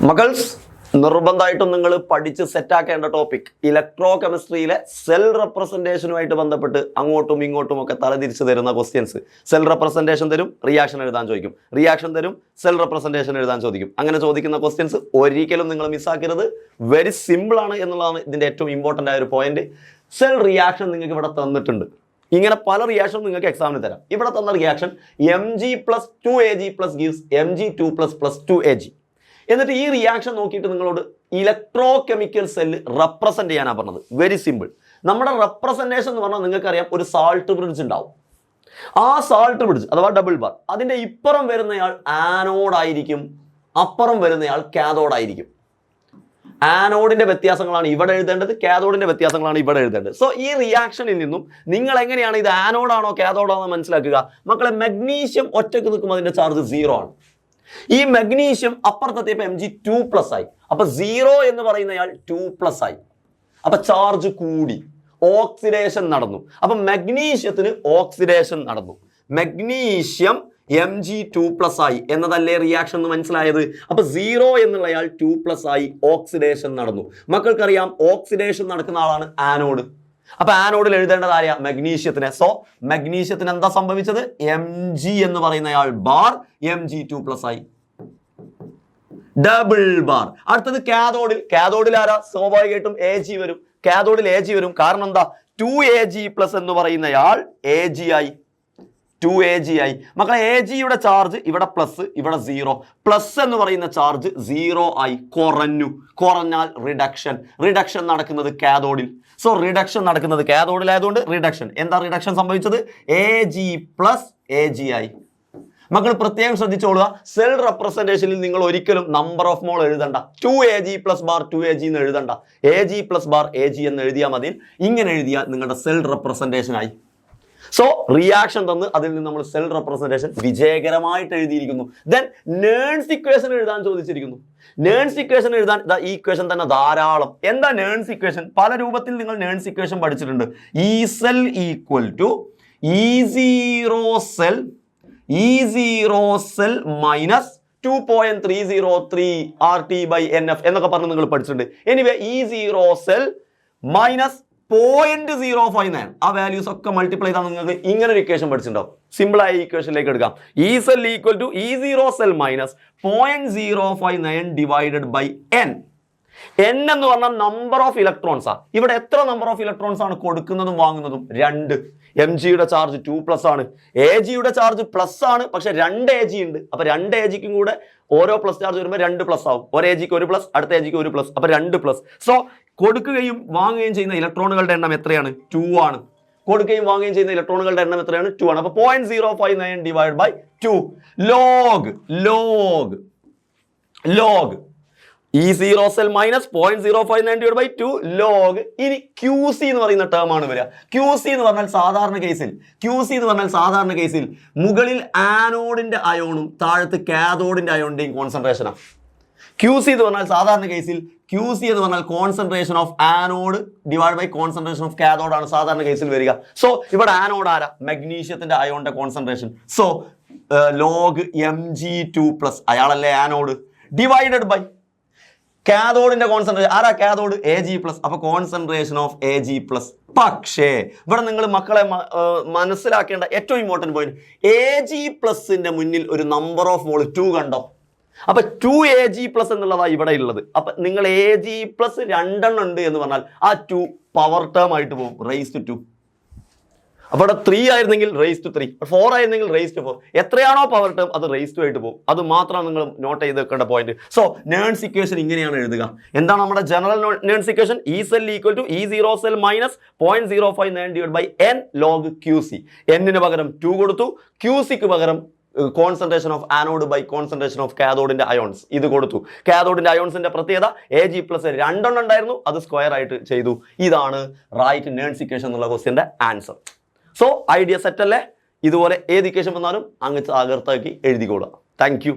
മക്കൾസ് നിർബന്ധമായിട്ടും നിങ്ങൾ പഠിച്ച് സെറ്റാക്കേണ്ട ടോപ്പിക് ഇലക്ട്രോ കെമിസ്ട്രിയിലെ സെൽ റെപ്രസെൻറ്റേഷനുമായിട്ട് ബന്ധപ്പെട്ട് അങ്ങോട്ടും ഇങ്ങോട്ടും ഒക്കെ തലതിരിച്ച് തരുന്ന ക്വസ്റ്റ്യൻസ്. സെൽ റെപ്രസെൻറ്റേഷൻ തരും, റിയാക്ഷൻ എഴുതാൻ ചോദിക്കും, റിയാക്ഷൻ തരും, സെൽ റെപ്രസെൻറ്റേഷൻ എഴുതാൻ ചോദിക്കും. അങ്ങനെ ചോദിക്കുന്ന ക്വസ്റ്റ്യൻസ് ഒരിക്കലും നിങ്ങൾ മിസ്സാക്കരുത്. വെരി സിമ്പിൾ ആണ് എന്നുള്ളതാണ് ഇതിൻ്റെ ഏറ്റവും ഇമ്പോർട്ടൻ്റ് ആയ ഒരു പോയിന്റ്. സെൽ റിയാക്ഷൻ നിങ്ങൾക്ക് ഇവിടെ തന്നിട്ടുണ്ട്. ഇങ്ങനെ പല റിയാക്ഷൻ നിങ്ങൾക്ക് എക്സാമിന് തരാം. ഇവിടെ തന്ന റിയാക്ഷൻ Mg+2Ag gives Mg2++2Ag. എന്നിട്ട് ഈ റിയാക്ഷൻ നോക്കിയിട്ട് നിങ്ങളോട് ഇലക്ട്രോ കെമിക്കൽ സെല്ല് റെപ്രസെന്റ് ചെയ്യാനാണ് പറഞ്ഞത്. Very simple. നമ്മുടെ റെപ്രസെന്റേഷൻ എന്ന് പറഞ്ഞാൽ നിങ്ങൾക്കറിയാം, ഒരു സാൾട്ട് ബ്രിഡ്ജ് ഉണ്ടാവും. ആ സാൾട്ട് ബ്രിഡ്ജ് അഥവാ ഡബിൾ ബാർ, അതിന്റെ ഇപ്പുറം വരുന്നയാൾ ആനോഡായിരിക്കും, അപ്പുറം വരുന്നയാൾ കാഥോഡായിരിക്കും. ആനോഡിന്റെ വ്യത്യാസങ്ങളാണ് ഇവിടെ എഴുതേണ്ടത്, കാഥോഡിന്റെ വ്യത്യാസങ്ങളാണ് ഇവിടെ എഴുതേണ്ടത്. സോ ഈ റിയാക്ഷനിൽ നിന്നും നിങ്ങൾ എങ്ങനെയാണ് ഇത് ആനോഡാണോ കാഥോഡാണോ മനസ്സിലാക്കുക? മക്കളെ, മഗ്നീഷ്യം ഒറ്റക്ക് നിൽക്കുമ്പോൾ അതിന്റെ ചാർജ് 0 ആണ്. ഈ മഗ്നീഷ്യം അപ്പുറത്തെത്തിയപ്പോൾ Mg2+ ആയി. അപ്പൊ 0 എന്ന് പറയുന്നയാൾ 2+ ആയി. അപ്പൊ ചാർജ് കൂടി, ഓക്സിഡേഷൻ നടന്നു. അപ്പൊ മഗ്നീഷ്യത്തിന് ഓക്സിഡേഷൻ നടന്നു. മഗ്നീഷ്യം Mg2+ ആയി എന്നതല്ലേ റിയാക്ഷൻ എന്ന് മനസ്സിലായത്? അപ്പൊ 0 എന്നുള്ളയാൾ 2+ ആയി, ഓക്സിഡേഷൻ നടന്നു. മക്കൾക്കറിയാം, ഓക്സിഡേഷൻ നടക്കുന്ന ആളാണ് ആനോഡ്. അപ്പൊ ആനോഡിൽ എഴുതേണ്ടത് ആരെയാ? മഗ്നീഷ്യത്തിനെ. സോ മഗ്നീഷ്യത്തിന് എന്താ സംഭവിച്ചത്? Mg എന്ന് പറയുന്നയാൾ ബാർ Mg2+ ആയി, ഡബിൾ ബാർ. അടുത്തത് കാഥോഡിൽ. കാഥോഡിൽ ആരാ? സ്വാഭാവികമായിട്ടും Ag വരും. കാഥോഡിൽ Ag വരും. കാരണം എന്താ? 2Ag+ എന്ന് പറയുന്നയാൾ Ag ആയി, 2Ag ആയി. മക്കളെ, Agയുടെ ചാർജ് ഇവിടെ പ്ലസ്, ഇവിടെ 0. പ്ലസ് എന്ന് പറയുന്ന ചാർജ് 0 ആയി, കുറഞ്ഞു. കുറഞ്ഞാൽ റിഡക്ഷൻ. റിഡക്ഷൻ നടക്കുന്നത് കാഥോഡിൽ. സോ റിഡക്ഷൻ നടക്കുന്നത് കാഥോഡിലായതുകൊണ്ട് റിഡക്ഷൻ. എന്താ റിഡക്ഷൻ സംഭവിച്ചത്? Ag+Ag ആയി. മക്കൾ പ്രത്യേകം ശ്രദ്ധിച്ചോളുക, സെൽ റെപ്രസെന്റേഷനിൽ നിങ്ങൾ ഒരിക്കലും നമ്പർ ഓഫ് മോൾ എഴുതണ്ട. 2Ag+2Ag എന്ന് എഴുതണ്ട. Ag+Ag എന്ന് എഴുതിയാൽ മതി. ഇങ്ങനെ എഴുതിയാൽ നിങ്ങളുടെ സെൽ റെപ്രസെന്റേഷൻ ആയി. സോ റിയാക്ഷൻ തന്ന് അതിൽ നിന്ന് നമ്മൾ സെൽ റെപ്രസെന്റേഷൻ വിജയകരമായിട്ട് എഴുതിയിരിക്കുന്നു. ദെൻ നേൺസ് ഇക്വേഷൻ എഴുതാൻ ചോദിച്ചിരിക്കുന്നു. നേൺസ് ഇക്വേഷൻ എഴുതാൻ ഈ ഇക്വേഷൻ തന്നെ ധാരാളം. എന്താ നേൺസ് ഇക്വേഷൻ? പല രൂപത്തിൽ നിങ്ങൾ നേൺസ് ഇക്വേഷൻ പഠിച്ചിട്ടുണ്ട്. E cell equal to E0 cell minus 2.303 RT/NF എന്നൊക്കെ പറഞ്ഞ് നിങ്ങൾ പഠിച്ചിട്ടുണ്ട്. എനിവേ, E0 cell minus 0.059, ആ വാല്യൂസ് ഒക്കെ മൾട്ടിപ്ലൈ ചെയ്താൽ നിങ്ങൾക്ക് ഇങ്ങനെ ഒരു ഇക്വേഷൻ പഠിച്ചിട്ടുണ്ടാവും. സിമ്പിൾ ആയ ഇക്വേഷനിലേക്ക് എടുക്കാം. E cell equal to E0 cell minus 0.059 divided by N. N എന്ന് പറഞ്ഞാൽ നമ്പർ ഓഫ് ഇലക്ട്രോൺസ് ആ. ഇവിടെ എത്ര നമ്പർ ഓഫ് ഇലക്ട്രോൺസ് ആണ് കൊടുക്കുന്നതും വാങ്ങുന്നതും? 2. Mgയുടെ ചാർജ് 2+ ആണ്, Agയുടെ ചാർജ് പ്ലസ് ആണ്. പക്ഷെ 2 Ag ഉണ്ട്. അപ്പൊ 2 Agക്കും കൂടെ ഓരോ പ്ലസ് ചാർജ് വരുമ്പോൾ 2+ ആവും. ഒരു Agക്ക് 1+, അടുത്ത Agക്ക് 1+, അപ്പൊ 2+. സോ കൊടുക്കുകയും വാങ്ങുകയും ചെയ്യുന്ന ഇലക്ട്രോണുകളുടെ എണ്ണം എത്രയാണ്? 2 ആണ്. കൊടുക്കുകയും വാങ്ങുകയും ചെയ്യുന്ന ഇലക്ട്രോണുകളുടെ എണ്ണം എത്രയാണ്? 2 ആണ്. അപ്പൊ 0.059 divided by 2 log E0 cell minus 0.059 divided by 2 log. ഇനി QC എന്ന് പറയുന്ന ടേം ആണ് വരിക. QC എന്ന് പറഞ്ഞാൽ സാധാരണ കേസിൽ മുകളിൽ ആനോഡിന്റെ അയോണും താഴത്ത് കാഥോഡിന്റെ അയോണിന്റെയും കോൺസെൻട്രേഷനാണ്. QC എന്ന് പറഞ്ഞാൽ സാധാരണ കേസിൽ QC എന്ന് പറഞ്ഞാൽ concentration of anode divide by concentration of cathode ആണ് സാധാരണ കേസിൽ വരിക. സോ ഇവിടെ ആനോഡ് ആരാ? മഗ്നീഷ്യത്തിന്റെ അയോണിന്റെ കോൺസെൻട്രേഷൻ. സോ ലോഗ് Mg2+, അയാളല്ലേ ആനോഡ്, ഡിവൈഡഡ് ബൈ കാഥോഡിന്റെ കോൺസെൻട്രേഷൻ. ആരാ കാഥോഡ്? Ag+. അപ്പൊ കോൺസെൻട്രേഷൻ ഓഫ് Ag+. പക്ഷേ ഇവിടെ നിങ്ങൾ മക്കളെ മനസ്സിലാക്കേണ്ട ഏറ്റവും ഇമ്പോർട്ടന്റ് പോയിന്റ്, Ag+ന്റെ മുന്നിൽ ഒരു നമ്പർ ഓഫ് മോൾ 2 കണ്ടോ? അപ്പൊ 2Ag+ എന്നുള്ളതാ ഇവിടെ ഉള്ളത്. അപ്പൊ നിങ്ങൾ Ag+ 2 ഉണ്ട് എന്ന് പറഞ്ഞാൽ ആ 2 പവർ ടേം ആയിട്ട് പോകും, റൈസ് ടു 2. അപ്പോൾ ഇവിടെ 3 ആയിരുന്നെങ്കിൽ റൈസ് ടു 3, 4 ആയിരുന്നെങ്കിൽ റൈസ് ടു 4. എത്രയാണോ പവർ ടേം അത് റൈസ് ടു ആയിട്ട് പോകും. അത് മാത്രമാണ് നിങ്ങൾ നോട്ട് ചെയ്ത് വെക്കേണ്ട പോയിന്റ്. സോ നേൺസ് ഇക്വേഷൻ ഇങ്ങനെയാണ് എഴുതുക. എന്താണ് നമ്മുടെ ജനറൽ നേൺസ് equation? E cell equal to E0 cell minus 0.059 divided by N log QC. N-ന് പകരം 2 കൊടുത്തു, QC-ക്ക് പകരം concentration of anode by concentration of കാഥോഡിന്റെ അയോൺസ് ഇത് കൊടുത്തു. കാഥോഡിന്റെ അയോൺസിന്റെ പ്രത്യേകത Ag+ 2 ഉണ്ടായിരുന്നു, അത് സ്ക്വയർ ആയിട്ട് ചെയ്തു. ഇതാണ് റൈറ്റ് നേൺസ് ഇക്വേഷൻ എന്നുള്ള ക്വസ്റ്റ്യന്റെ ആൻസർ. സോ ഐഡിയ സെറ്റ് അല്ലേ? ഇതുപോലെ ഏത് ഇക്വേഷൻ വന്നാലും അങ്ങ് തകർത്താക്കി എഴുതിക്കോളുക. Thank you.